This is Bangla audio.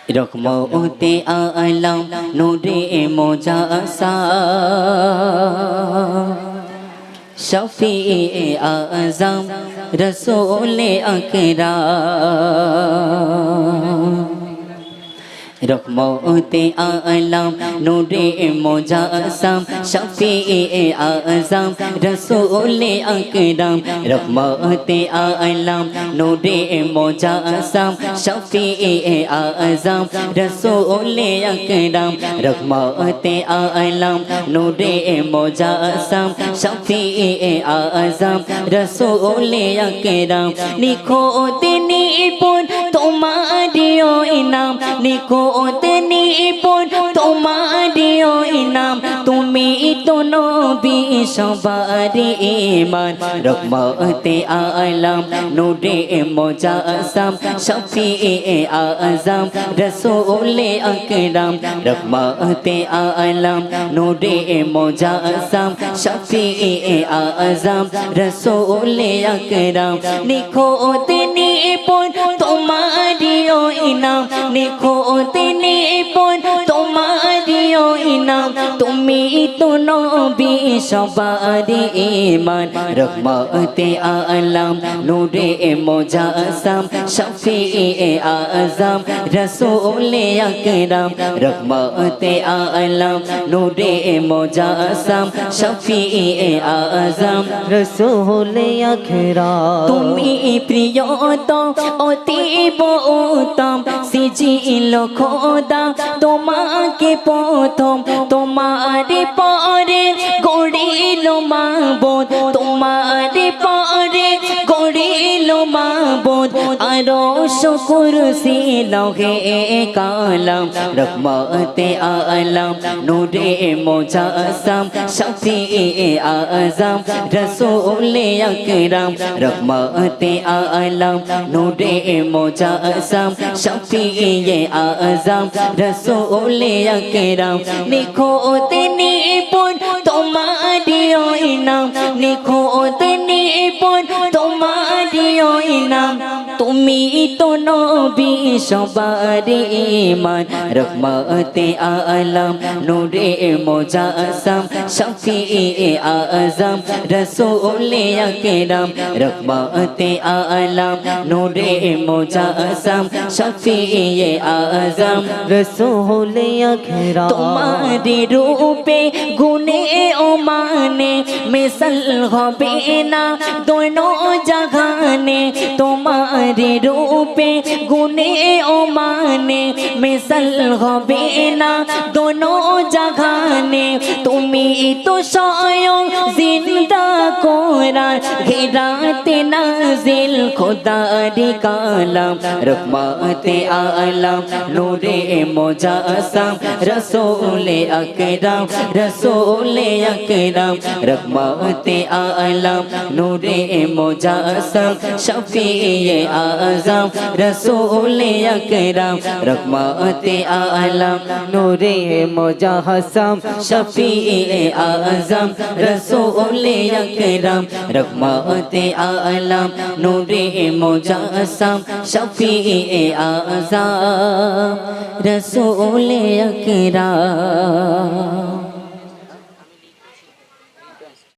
রহমতে আলম নূরে মুজাসসাম শফিয়ে আযম রসূলে আকরাম রহমতে আলম নূরে মুজাসসাম শফিয়ে আযম রসূলে আকরাম রহমতে আলম নূরে মুজাসসাম শফিয়ে আযম রসূলে আকরাম রহমতে আলম নূরে মুজাসসাম শফিয়ে আযম রসূলে আকরাম নিখোতে নিপুণ তোমারিও ইনাম নিখোতে নিপুণ তোমারিও ইনাম তুমি তো নবী সবার ঈমান রহমতে আলম নূরে মুজাসসাম শফিয়ে আযম রসূলে আকরাম রহমতে আলম নূরে মুজাসসাম শফিয়ে আযম রসূলে আকরাম নিখোতে নিপুণ তোমারিও ইনাম নিখোতে নিপুণ তোমারিও ইনাম তুমি তো নবী সবার ঈমান রহমতে আলম নূরে মুজাসসাম শফিয়ে আযম রসূলে আকরাম রহমতে আলম নূরে মুজাসসাম শফিয়ে আযম রসূলে আকরাম তুমি প্রিয়তম অতীব উত্তম সিজিল খোদা তোমাকে প্রথম তোমারে পরে গড়িল মাবুদ তোমারে পরে গড়িল মাবুদ আরশ কুরসি লৌহে কালাম রহমতে আলম নূরে মুজাসসাম শফিয়ে আযম রসূলে আকরাম রহমতে আলম নূরে মুজাসসাম শফিয়ে আযম রসূলে আকরাম নিখোতে নিপুণ তোমারিও ইনাম নিখোতে নিপুণ তোমারিও ইনাম তুমি তো নবী সবার ঈমান রহমতে আলম নূরে মুজাসসাম শফিয়ে আযম রসূলে আকরাম রহমতে আলম নূরে মুজাসসাম শফিয়ে আযম রসূলে আকরাম তোমারি রূপে গুণে ও মানে মিসাল হবে না দোনো জাহানে তোমারি রূপে গুণে ও মানে মিসাল হবে না দোনো জাহানে তুমি তো স্বয়ং জিন্দা কোরআন ঘেরাতে নাজিল খোদারি কালাম রহমতে আলম নূরে মুজাসসাম রসূলে আকরাম রসূলে আকরাম রহমতে আলম নূরে মুজাসসাম শফিয়ে আযম রসূলে আকরাম রহমতে আলম নূরে মুজাসসাম শফিয়ে আযম রসূলে আকরাম রহমতে আলম নূরে মুজাসসাম শফিয়ে আযম রসূলে আকরাম